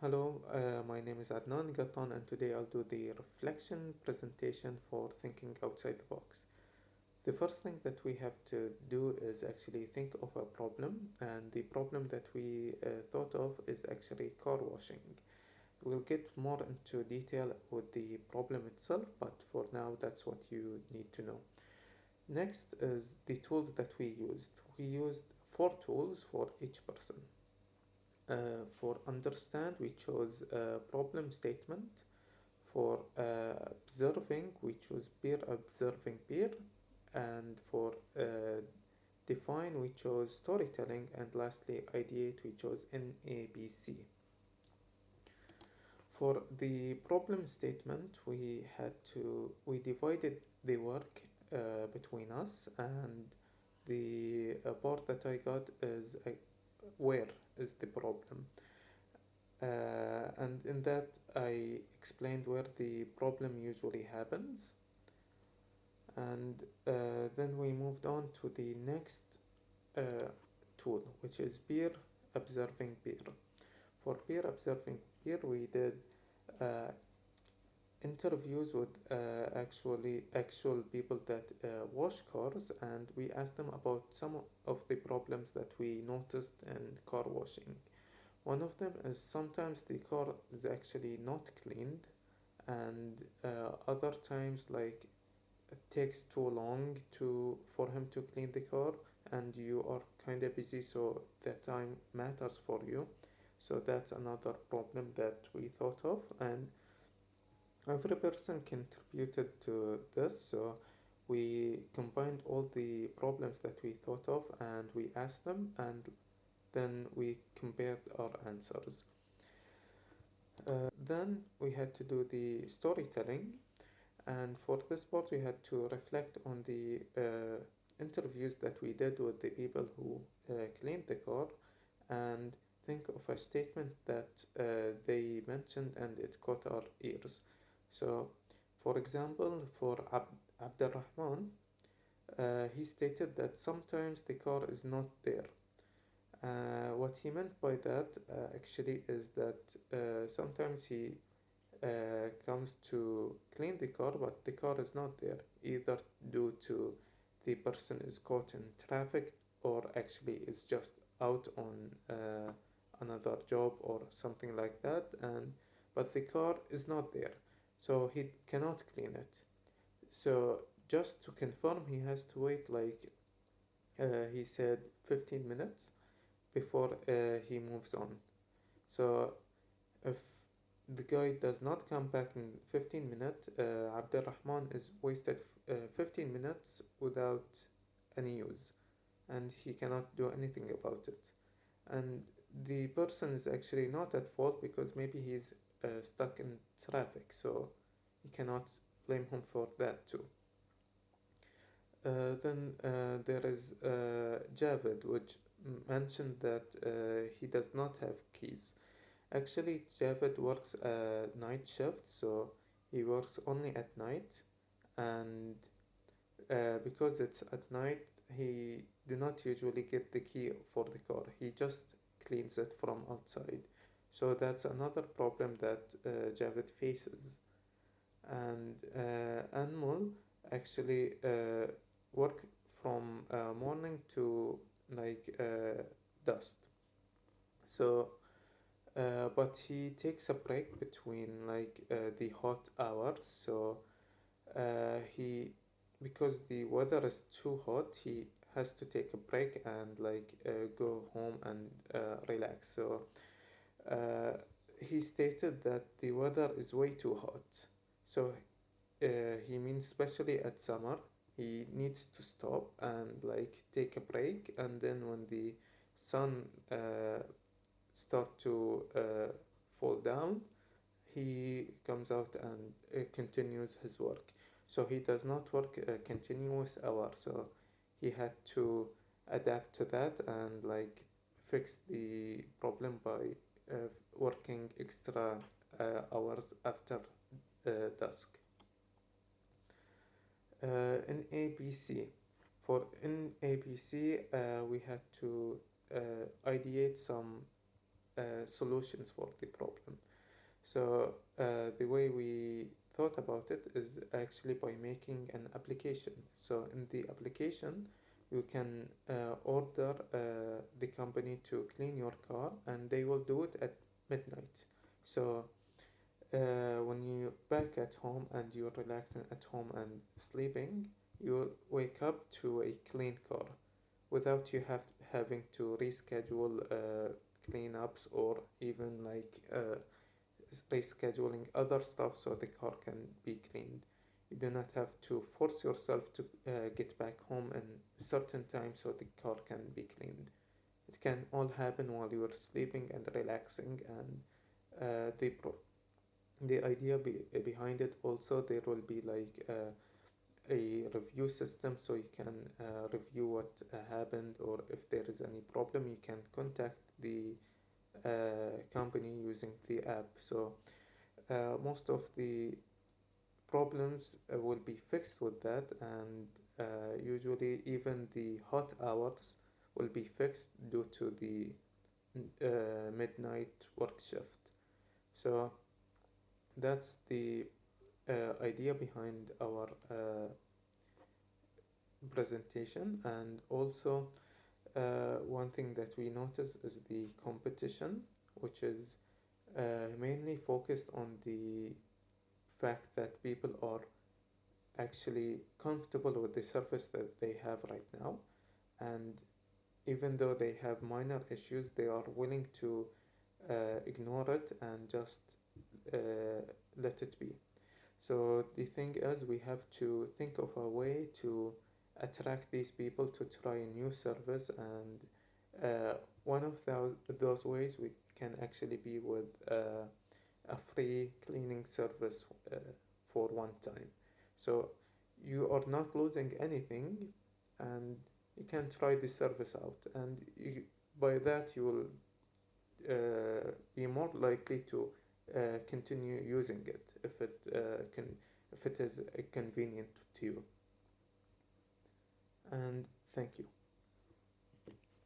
Hello, my name is Adnan Gatton, and today I'll do the reflection presentation for thinking outside the box. The first thing that we have to do is actually think of a problem, and the problem that we thought of is actually car washing. We'll get more into detail with the problem itself, but for now, that's what you need to know. Next is the tools that we used. We used four tools for each person. For understand, we chose a problem statement. For observing, we chose peer observing peer. And for define, we chose storytelling. And lastly, ideate, we chose NABC. For the problem statement, we divided the work between us, and the part that I got is where is the problem. And in that, I explained where the problem usually happens. And then we moved on to the next uh, tool, which is peer observing peer. For peer observing peer, we did uh, interviews with actual people that wash cars, and we asked them about some of the problems that we noticed in car washing. One of them is sometimes the car is actually not cleaned, and other times like it takes too long to for him to clean the car, and you are kind of busy, so that time matters for you. So that's another problem that we thought of, and every person contributed to this. So we combined all the problems that we thought of, and we asked them, and then we compared our answers. Then we had to do the storytelling, and for this part, we had to reflect on the interviews that we did with the people who cleaned the car, and think of a statement that they mentioned and it caught our ears. So, for example, for Abdurrahman, he stated that sometimes the car is not there. What he meant by that actually is that sometimes he comes to clean the car, but the car is not there, either due to the person is caught in traffic or actually is just out on another job or something like that, and but the car is not there, so he cannot clean it. So just to confirm, he has to wait like he said 15 minutes before he moves on. So if the guy does not come back in 15 minutes, Abdurrahman is wasted 15 minutes without any use, and he cannot do anything about it. And the person is actually not at fault because maybe he's stuck in traffic, so he cannot blame him for that too. Then there is Javed, which mentioned that he does not have keys. Actually, Javed works a night shift, so he works only at night, and because it's at night, he do not usually get the key for the car. He just cleans it from outside. So that's another problem that Javed faces. And Anmol actually work from morning to like dusk. So but he takes a break between like the hot hours. So he because the weather is too hot, he has to take a break and like go home and relax. So uh, he stated that the weather is way too hot. So he means especially at summer, he needs to stop and like take a break, and then when the sun start to fall down, he comes out and continues his work. So he does not work a continuous hour. So he had to adapt to that and like fix the problem by working extra hours after dusk. In ABC, in ABC, we had to ideate some solutions for the problem. So the way we thought about it is actually by making an application. So in the application, you can order the company to clean your car, and they will do it at midnight. So when you back at home and you're relaxing at home and sleeping, you wake up to a clean car without you having to reschedule cleanups, or even like rescheduling other stuff so the car can be cleaned. You do not have to force yourself to get back home in a certain time so the car can be cleaned. It can all happen while you are sleeping and relaxing, and the idea behind it also, there will be like a review system, so you can review what happened, or if there is any problem you can contact the company using the app. So most of the problems will be fixed with that, and usually even the hot hours will be fixed due to the midnight work shift. So that's the idea behind our presentation. And also one thing that we notice is the competition, which is mainly focused on the fact that people are actually comfortable with the surface that they have right now, and even though they have minor issues, they are willing to ignore it and just uh, let it be. So the thing is, we have to think of a way to attract these people to try a new service, and one of those ways we can actually be with a free cleaning service for one time. So you are not losing anything, and you can try the service out, and by that you will be more likely to continue using it if it is convenient to you. And thank you.